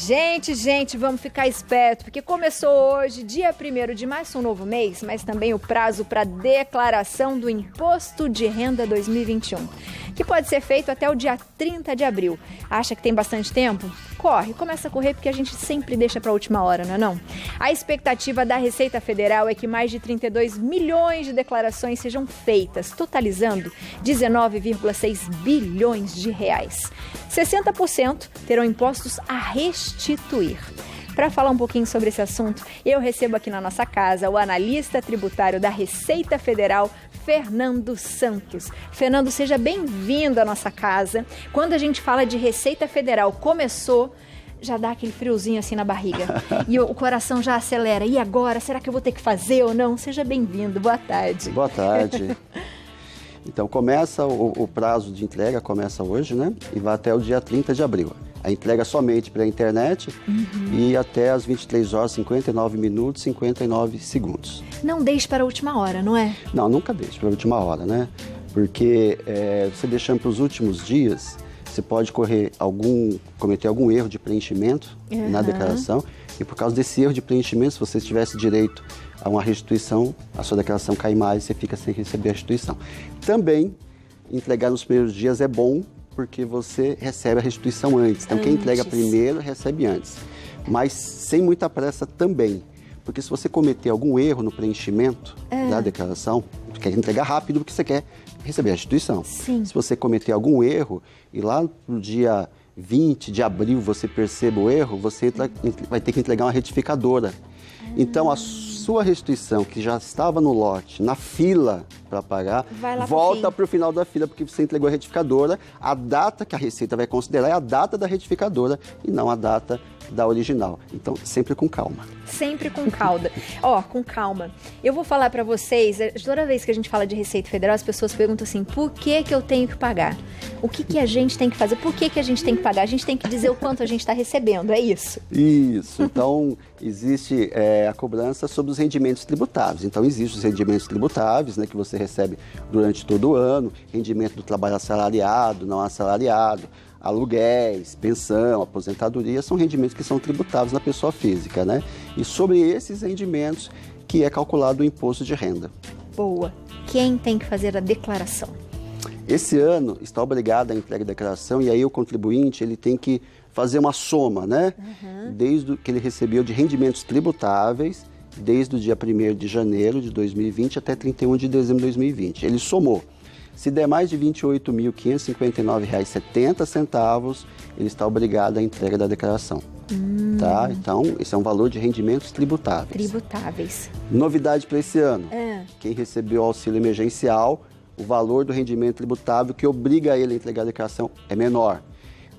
Gente, vamos ficar esperto, porque começou hoje, dia 1º de março, um novo mês, mas também o prazo para declaração do Imposto de Renda 2021, que pode ser feito até o dia 30 de abril. Acha que tem bastante tempo? Começa a correr, porque a gente sempre deixa para a última hora, não é não? A expectativa da Receita Federal é que mais de 32 milhões de declarações sejam feitas, totalizando 19,6 bilhões de reais. 60% terão impostos a restituir. Para falar um pouquinho sobre esse assunto, eu recebo aqui na nossa casa o analista tributário da Receita Federal, Fernando Santos. Fernando, seja bem-vindo à nossa casa. Quando a gente fala de Receita Federal, começou, já dá aquele friozinho assim na barriga e o coração já acelera. E agora, será que eu vou ter que fazer ou não? Seja bem-vindo, boa tarde. Boa tarde. Então, começa o prazo de entrega, começa hoje, né? E vai até o dia 30 de abril. A entrega somente pela internet e até às 23 horas, 59 minutos, 59 segundos. Não deixe para a última hora, não é? Não, nunca deixe para a última hora, né? Porque você deixando para os últimos dias, você pode cometer algum erro de preenchimento na declaração. E por causa desse erro de preenchimento, se você tivesse direito a uma restituição, a sua declaração cai mais e você fica sem receber a restituição. Também, entregar nos primeiros dias é bom, porque você recebe a restituição antes. Então, quem entrega primeiro, recebe antes. Mas sem muita pressa também. Porque se você cometer algum erro no preenchimento da declaração, você quer entregar rápido porque você quer receber a restituição. Sim. Se você cometer algum erro e lá no dia 20 de abril você perceba o erro, você vai ter que entregar uma retificadora. Então, a sua restituição, que já estava no lote, na fila para pagar, volta para o final da fila, porque você entregou a retificadora. A data que a Receita vai considerar é a data da retificadora e não a data da original. Então, sempre com calma. Sempre com calma. Com calma. Eu vou falar para vocês, toda vez que a gente fala de Receita Federal, as pessoas perguntam assim, por que eu tenho que pagar? O que a gente tem que fazer? Por que a gente tem que pagar? A gente tem que dizer o quanto a gente está recebendo, é isso? Isso. Então, existe a cobrança sobre os rendimentos tributáveis. Então, existem os rendimentos tributáveis, né, que você recebe durante todo o ano, rendimento do trabalho assalariado, não assalariado, aluguéis, pensão, aposentadoria, são rendimentos que são tributados na pessoa física, né? E sobre esses rendimentos que é calculado o imposto de renda. Boa. Quem tem que fazer a declaração? Esse ano está obrigado a entrega da declaração e aí o contribuinte ele tem que fazer uma soma, né? Desde o que ele recebeu de rendimentos tributáveis, desde o dia 1º de janeiro de 2020 até 31 de dezembro de 2020. Ele somou. Se der mais de R$ 28.559,70, ele está obrigado à entrega da declaração. Tá? Então, esse é um valor de rendimentos tributáveis. Novidade para esse ano. Quem recebeu o auxílio emergencial, o valor do rendimento tributável que obriga ele a entregar a declaração é menor.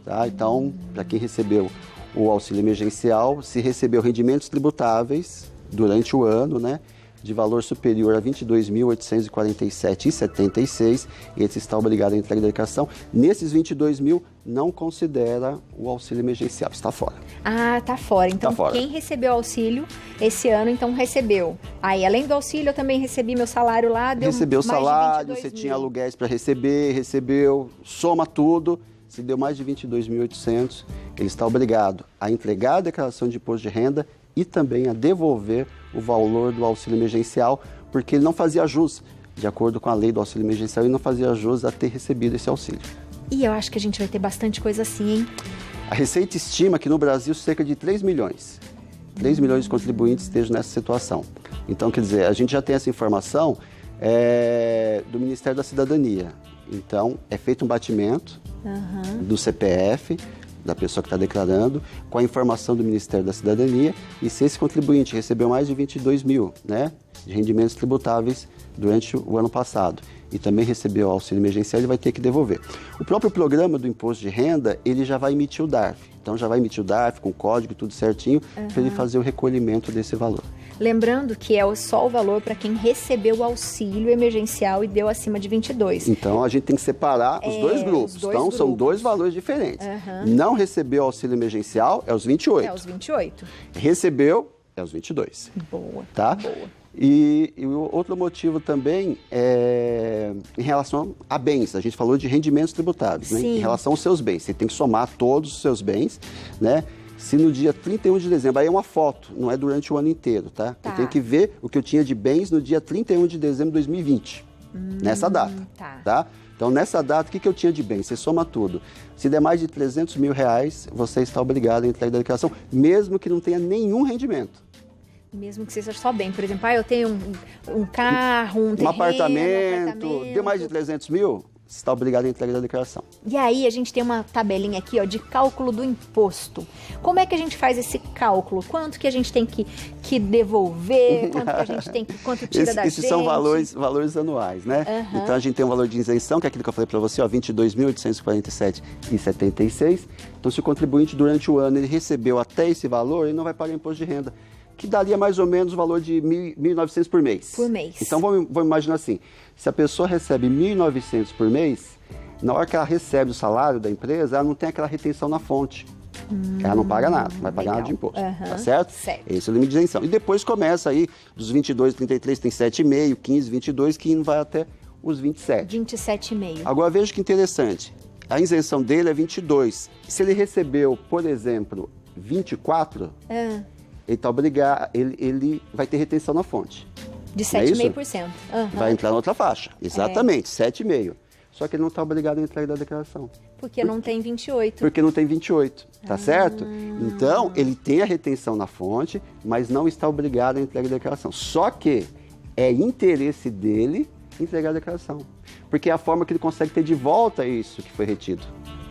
Tá? Então, para quem recebeu o auxílio emergencial, se recebeu rendimentos tributáveis durante o ano, né? De valor superior a R$ 22.847,76, esse está obrigado a entregar a declaração. Nesses 22 mil, não considera o auxílio emergencial, está fora. Ah, está fora. Então, quem recebeu auxílio esse ano, então recebeu. Aí, além do auxílio, eu também recebi meu salário lá, deu recebeu mais salário, de 22 você mil. tinha aluguéis para receber, recebeu, soma tudo. Se deu mais de 22.800, ele está obrigado a entregar a declaração de imposto de renda e também a devolver o valor do auxílio emergencial, porque ele não fazia jus, de acordo com a lei do auxílio emergencial, ele não fazia jus a ter recebido esse auxílio. E eu acho que a gente vai ter bastante coisa assim, hein? A Receita estima que no Brasil cerca de 3 milhões. 3 milhões de contribuintes estejam nessa situação. Então, quer dizer, a gente já tem essa informação do Ministério da Cidadania. Então, é feito um batimento do CPF, da pessoa que está declarando, com a informação do Ministério da Cidadania, e se esse contribuinte recebeu mais de 22 mil, né, de rendimentos tributáveis durante o ano passado, e também recebeu auxílio emergencial, ele vai ter que devolver. O próprio programa do imposto de renda, ele já vai emitir o DARF. Então, já vai emitir o DARF com código, tudo certinho, para ele fazer o recolhimento desse valor. Lembrando que é só o valor para quem recebeu o auxílio emergencial e deu acima de 22. Então, a gente tem que separar os dois grupos. Então, são dois valores diferentes. Não recebeu auxílio emergencial, é os 28. É os 28. Recebeu, é os 22. Boa, tá? boa. E o outro motivo também é em relação a bens. A gente falou de rendimentos tributáveis, né? Em relação aos seus bens. Você tem que somar todos os seus bens, né? Se no dia 31 de dezembro, aí é uma foto, não é durante o ano inteiro, tá? Eu tenho que ver o que eu tinha de bens no dia 31 de dezembro de 2020, nessa data, tá? Então, nessa data, o que eu tinha de bens? Você soma tudo. Se der mais de R$300 mil, você está obrigado a entregar a declaração, mesmo que não tenha nenhum rendimento. Mesmo que seja só bem. Por exemplo, eu tenho um carro, um terreno, apartamento, deu mais de 300 mil, você está obrigado a entregar a declaração. E aí a gente tem uma tabelinha aqui, ó, de cálculo do imposto. Como é que a gente faz esse cálculo? Quanto que a gente tem que devolver? Quanto que a gente tem quanto tira da gente? Esses são valores anuais, né? Então a gente tem um valor de isenção, que é aquilo que eu falei para você, ó, R$ 22.847,76. Então se o contribuinte durante o ano ele recebeu até esse valor, ele não vai pagar imposto de renda, que daria mais ou menos o valor de R$ 1.900 por mês. Por mês. Então, vamos imaginar assim, se a pessoa recebe R$ 1.900 por mês, na hora que ela recebe o salário da empresa, ela não tem aquela retenção na fonte. Ela não paga nada, não vai pagar nada de imposto, tá certo? Esse é o limite de isenção. E depois começa aí, dos 22, 33, tem 7,5, 15, 22, que vai até os 27. 27,5. Agora, veja que interessante, a isenção dele é 22. Se ele recebeu, por exemplo, 24... ele está obrigado, ele vai ter retenção na fonte. De 7,5%. Vai entrar na outra faixa, exatamente, 7,5%. Só que ele não está obrigado a entregar da declaração. Porque não tem 28. Porque não tem 28, tá certo? Então, ele tem a retenção na fonte, mas não está obrigado a entregar a declaração. Só que é interesse dele entregar a declaração. Porque é a forma que ele consegue ter de volta isso que foi retido.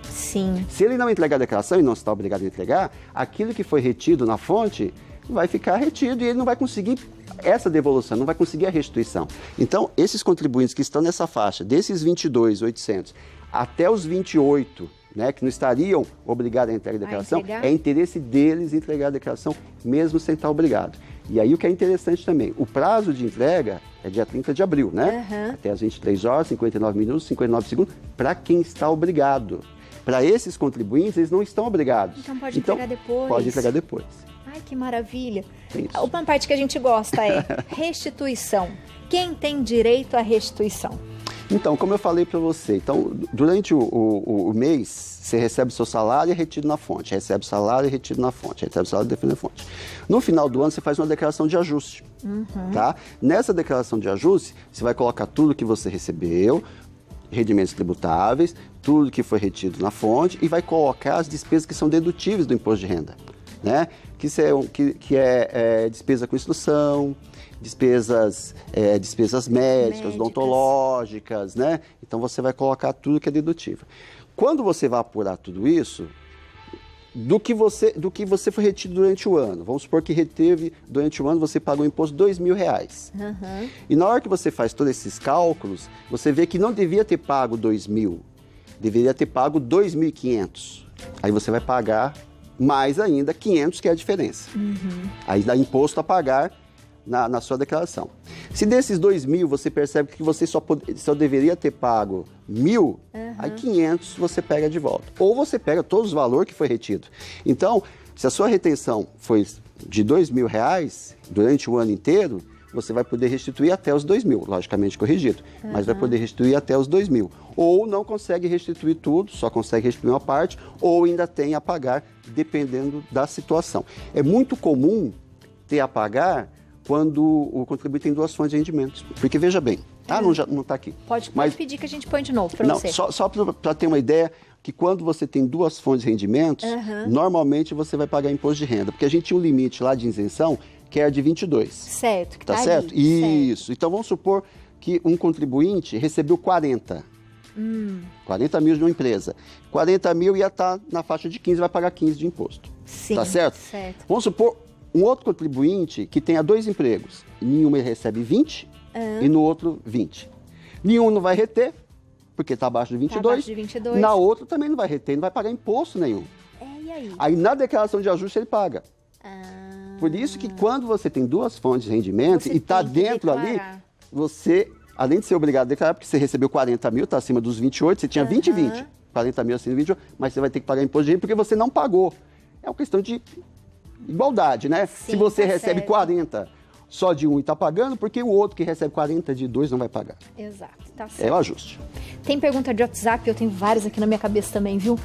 Sim. Se ele não entregar a declaração e não está obrigado a entregar, aquilo que foi retido na fonte vai ficar retido e ele não vai conseguir essa devolução, não vai conseguir a restituição. Então, esses contribuintes que estão nessa faixa, desses 22.800 até os 28, né, que não estariam obrigados a entregar a declaração, é interesse deles entregar a declaração, mesmo sem estar obrigado. E aí o que é interessante também, o prazo de entrega é dia 30 de abril, né? Até as 23 horas, 59 minutos, 59 segundos, para quem está obrigado. Para esses contribuintes, eles não estão obrigados. Então pode entregar depois. Pode entregar depois. Ai, que maravilha. Isso. Uma parte que a gente gosta é restituição. Quem tem direito à restituição? Então, como eu falei para você, então, durante o mês, você recebe o seu salário e é retido na fonte. Recebe o salário e é retido na fonte. Recebe o salário e define na fonte. No final do ano, você faz uma declaração de ajuste. Tá? Nessa declaração de ajuste, você vai colocar tudo que você recebeu, rendimentos tributáveis, tudo que foi retido na fonte e vai colocar as despesas que são dedutíveis do imposto de renda, né? Que é despesa com instrução, despesas médicas, odontológicas, né? Então você vai colocar tudo que é dedutível. Quando você vai apurar tudo isso, do que você foi retido durante o ano. Vamos supor que reteve durante o ano, você pagou o imposto R$ 2.000. E na hora que você faz todos esses cálculos, você vê que não devia ter pago R$ 2.000, deveria ter pago R$ 2.500. Aí você vai pagar mais ainda 500, que é a diferença. Aí dá imposto a pagar na sua declaração. Se desses 2.000 você percebe que você só deveria ter pago 1.000, aí 500 você pega de volta. Ou você pega todos os valores que foi retido. Então, se a sua retenção foi de R$ 2.000 durante o ano inteiro, você vai poder restituir até os 2.000, logicamente corrigido, mas vai poder restituir até os 2.000. Ou não consegue restituir tudo, só consegue restituir uma parte, ou ainda tem a pagar, dependendo da situação. É muito comum ter a pagar quando o contribuinte tem duas fontes de rendimentos. Porque, veja bem, não está aqui. Pode pedir que a gente põe de novo para você. Só para ter uma ideia, que quando você tem duas fontes de rendimentos, normalmente você vai pagar imposto de renda. Porque a gente tinha um limite lá de isenção, que era de 22. Certo, que tá certo? Ali. Isso. Então, vamos supor que um contribuinte recebeu 40. 40 mil de uma empresa. 40 mil ia estar na faixa de 15, vai pagar 15 de imposto. Sim, tá certo? Vamos supor um outro contribuinte que tenha 2 empregos. Em um ele recebe 20 e no outro 20. Nenhum não vai reter, porque está abaixo de 22. Tá abaixo de 22. Na outra também não vai reter, não vai pagar imposto nenhum. E aí? Aí na declaração de ajuste ele paga. Por isso que quando você tem duas fontes de rendimento e está dentro ali, você, além de ser obrigado a declarar, porque você recebeu 40 mil, está acima dos 28, você tinha 20 e 20. 40 mil acima de 28, mas você vai ter que pagar imposto de renda porque você não pagou. É uma questão de igualdade, né? Sim, se você recebe 40 só de um e está pagando, porque o outro que recebe 40 de 2 não vai pagar. Exato, tá certo. É o ajuste. Tem pergunta de WhatsApp, eu tenho várias aqui na minha cabeça também, viu?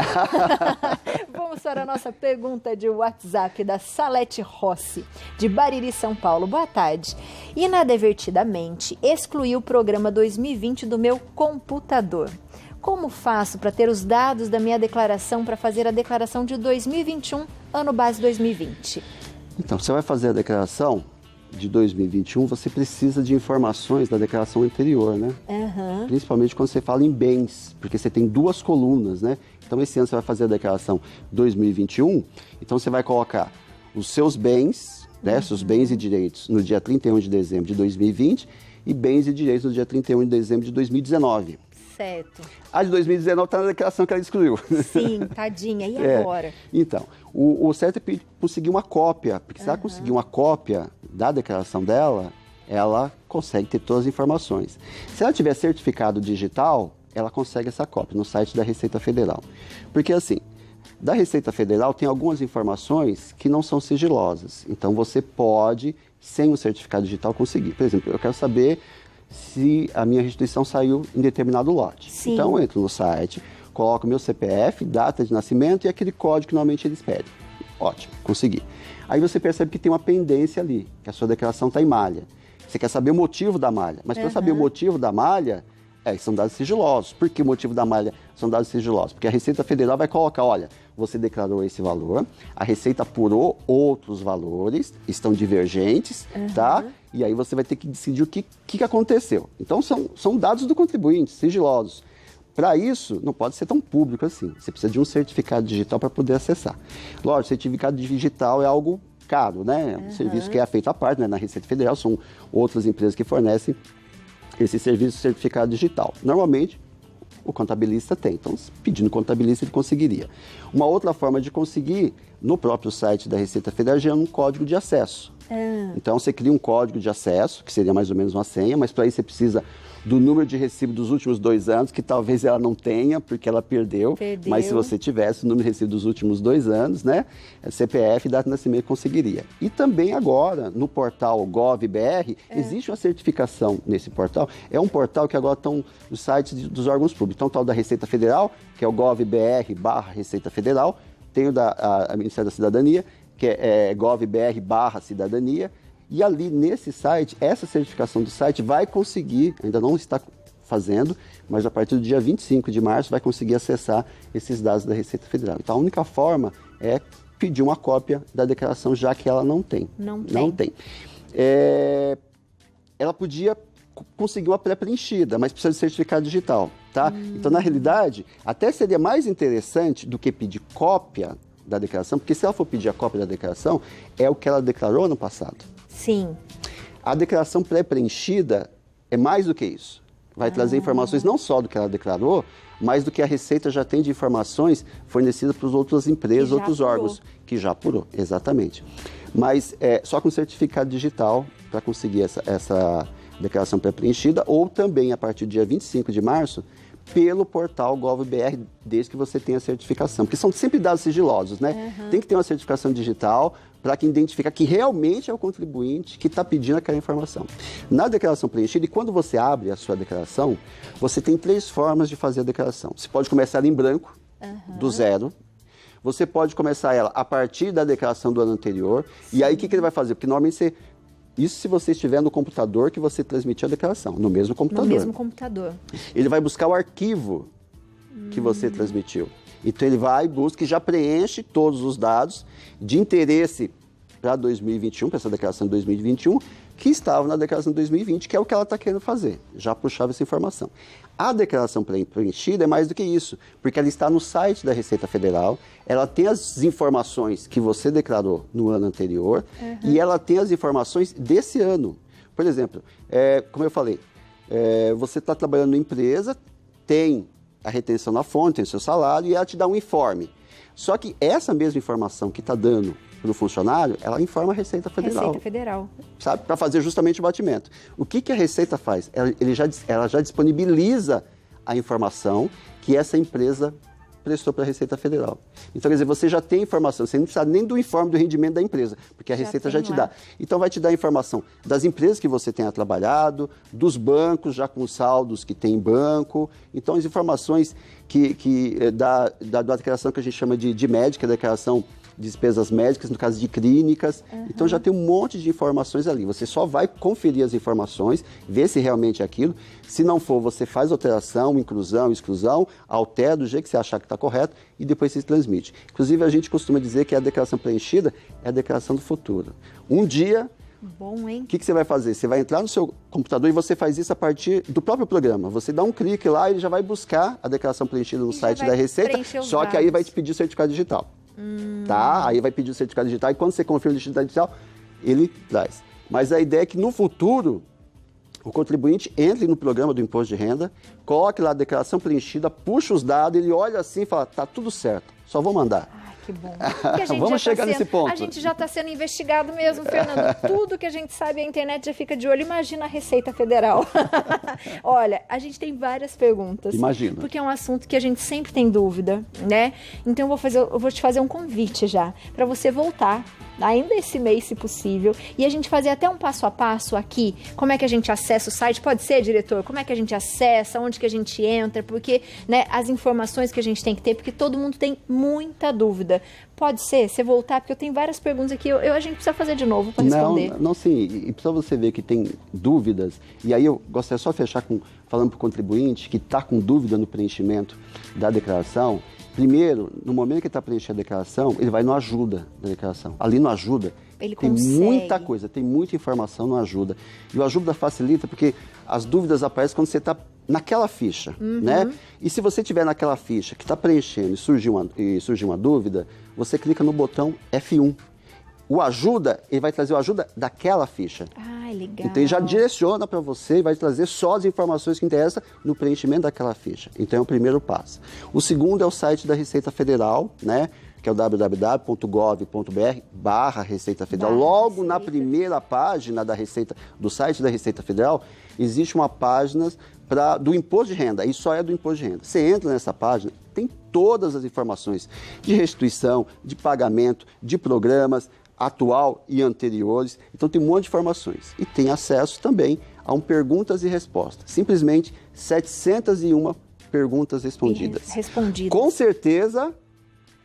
Vamos Vamos para a nossa pergunta de WhatsApp da Salete Rossi, de Bariri, São Paulo. Boa tarde. Inadvertidamente, excluí o programa 2020 do meu computador. Como faço para ter os dados da minha declaração para fazer a declaração de 2021, ano base 2020? Então, você vai fazer a declaração de 2021, você precisa de informações da declaração anterior, né? Uhum. Principalmente quando você fala em bens, porque você tem duas colunas, né? Então, esse ano você vai fazer a declaração 2021, então você vai colocar os seus bens, né? Seus bens e direitos no dia 31 de dezembro de 2020 e bens e direitos no dia 31 de dezembro de 2019. Certo. A de 2019 está na declaração que ela excluiu. Sim, tadinha. E agora? Então, o certo é conseguir uma cópia, porque se ela conseguir uma cópia da declaração dela, ela consegue ter todas as informações. Se ela tiver certificado digital, ela consegue essa cópia no site da Receita Federal. Porque assim, da Receita Federal tem algumas informações que não são sigilosas. Então você pode, sem o certificado digital, conseguir. Por exemplo, eu quero saber se a minha restituição saiu em determinado lote. Sim. Então eu entro no site, coloco meu CPF, data de nascimento e aquele código que normalmente eles pedem. Ótimo, consegui. Aí você percebe que tem uma pendência ali, que a sua declaração está em malha. Você quer saber o motivo da malha, mas para saber o motivo da malha, são dados sigilosos. Por que o motivo da malha são dados sigilosos? Porque a Receita Federal vai colocar, olha, você declarou esse valor, a Receita apurou outros valores, estão divergentes, tá? E aí você vai ter que decidir o que aconteceu. Então são dados do contribuinte, sigilosos. Para isso, não pode ser tão público assim. Você precisa de um certificado digital para poder acessar. Lógico, certificado digital é algo caro, né? Um serviço que é feito à parte, né? Na Receita Federal, são outras empresas que fornecem esse serviço de certificado digital. Normalmente, o contabilista tem. Então, pedindo contabilista, ele conseguiria. Uma outra forma de conseguir, no próprio site da Receita Federal, é um código de acesso. Então, você cria um código de acesso, que seria mais ou menos uma senha, mas para isso você precisa do número de recibo dos últimos 2 anos, que talvez ela não tenha, porque ela perdeu. Mas se você tivesse o número de recibo dos últimos 2 anos, né, CPF e data de nascimento conseguiria. E também agora, no portal GovBR, existe uma certificação nesse portal. É um portal que agora estão nos sites dos órgãos públicos. Então, o tal da Receita Federal, que é o GovBR/Receita Federal, tem o da Ministério da Cidadania, que é GovBR/Cidadania. E ali nesse site, essa certificação do site vai conseguir, ainda não está fazendo, mas a partir do dia 25 de março vai conseguir acessar esses dados da Receita Federal. Então a única forma é pedir uma cópia da declaração, já que ela não tem. Não tem. Ela podia conseguir uma pré-preenchida, mas precisa de certificado digital, tá? Então na realidade, até seria mais interessante do que pedir cópia da declaração, porque se ela for pedir a cópia da declaração, é o que ela declarou no passado. Sim. A declaração pré-preenchida é mais do que isso. Vai trazer informações não só do que ela declarou, mas do que a Receita já tem de informações fornecidas para as outras empresas, outros órgãos, que já apurou, exatamente. Mas só com certificado digital para conseguir essa declaração pré-preenchida, ou também a partir do dia 25 de março, pelo portal GovBR, desde que você tenha a certificação. Porque são sempre dados sigilosos, né? Tem que ter uma certificação digital para que identifique que realmente é o contribuinte que está pedindo aquela informação. Na declaração preenchida, e quando você abre a sua declaração, você tem 3 formas de fazer a declaração. Você pode começar ela em branco, do zero. Você pode começar ela a partir da declaração do ano anterior. Sim. E aí, o que ele vai fazer? Porque normalmente isso se você estiver no computador que você transmitiu a declaração, no mesmo computador. No mesmo computador. Ele vai buscar o arquivo que você transmitiu. Então ele vai, busca e já preenche todos os dados de interesse para 2021, para essa declaração de 2021, que estavam na declaração de 2020, que é o que ela está querendo fazer. Já puxava essa informação. A declaração preenchida é mais do que isso, porque ela está no site da Receita Federal, ela tem as informações que você declarou no ano anterior e ela tem as informações desse ano. Por exemplo, como eu falei, você está trabalhando na empresa, tem a retenção na fonte, tem o seu salário e ela te dá um informe. Só que essa mesma informação que está dando para o funcionário, ela informa a Receita Federal. Receita Federal. Sabe? Para fazer justamente o batimento. O que a Receita faz? Ela já disponibiliza a informação que essa empresa prestou para a Receita Federal. Então, quer dizer, você já tem informação, você não precisa nem do informe do rendimento da empresa, porque a Receita já te dá. Então, vai te dar informação das empresas que você tenha trabalhado, dos bancos, já com os saldos que tem em banco. Então, as informações da declaração que a gente chama de médica, declaração de despesas médicas, no caso de clínicas. Então, já tem um monte de informações ali. Você só vai conferir as informações, ver se realmente é aquilo. Se não for, você faz alteração, inclusão, exclusão, altera do jeito que você achar que está correto e depois se transmite. Inclusive, a gente costuma dizer que a declaração preenchida é a declaração do futuro. Um dia... Bom, hein? O que você vai fazer? Você vai entrar no seu computador e você faz isso a partir do próprio programa. Você dá um clique lá e ele já vai buscar a declaração preenchida no site da Receita, só que aí vai te pedir o certificado digital. Tá? Aí vai pedir o certificado digital e quando você confirma o certificado digital, ele traz. Mas a ideia é que no futuro, o contribuinte entre no programa do Imposto de Renda, coloque lá a declaração preenchida, puxa os dados, ele olha assim e fala, tá tudo certo, só vou mandar. Que bom. Vamos chegar nesse ponto. A gente já está sendo investigado mesmo, Fernando. Tudo que a gente sabe, a internet já fica de olho. Imagina a Receita Federal. Olha, a gente tem várias perguntas. Imagina. Porque é um assunto que a gente sempre tem dúvida, né? Então eu vou te fazer um convite já, para você voltar ainda esse mês, se possível, e a gente fazer até um passo a passo aqui, como é que a gente acessa o site, pode ser, diretor? Como é que a gente acessa, onde que a gente entra, porque, né, as informações que a gente tem que ter, porque todo mundo tem muita dúvida. Pode ser, você voltar, porque eu tenho várias perguntas aqui, a gente precisa fazer de novo para responder. Não, sim, e precisa você ver que tem dúvidas, e aí eu gostaria só de fechar falando para o contribuinte que está com dúvida no preenchimento da declaração. Primeiro, no momento que ele está preenchendo a declaração, ele vai no ajuda da declaração. Ali no ajuda ele tem consegue. Muita coisa, tem muita informação no ajuda. E o ajuda facilita porque as dúvidas aparecem quando você está naquela ficha, né? E se você estiver naquela ficha que está preenchendo e surgir uma dúvida, você clica no botão F1. O ajuda, ele vai trazer o ajuda daquela ficha. Ah, legal. Então ele já direciona para você e vai trazer só as informações que interessam no preenchimento daquela ficha. Então é o primeiro passo. O segundo é o site da Receita Federal, né? Que é o www.gov.br/Receita Federal. Logo na primeira página do site da Receita Federal, existe uma página do Imposto de Renda. Aí só é do Imposto de Renda. Você entra nessa página, tem todas as informações de restituição, de pagamento, de programas, atual e anteriores. Então tem um monte de informações. E tem acesso também a perguntas e respostas. Simplesmente 701 perguntas respondidas. Com certeza,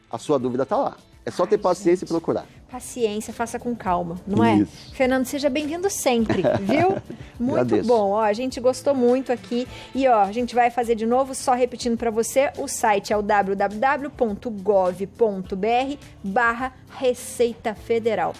a sua dúvida está lá. É só ter paciência e procurar. Paciência, faça com calma, não é? Isso. Fernando, seja bem-vindo sempre, viu? Muito Agradeço. bom, ó, a gente gostou muito aqui e ó, a gente vai fazer de novo, só repetindo para você, o site é o www.gov.br/Receita Federal.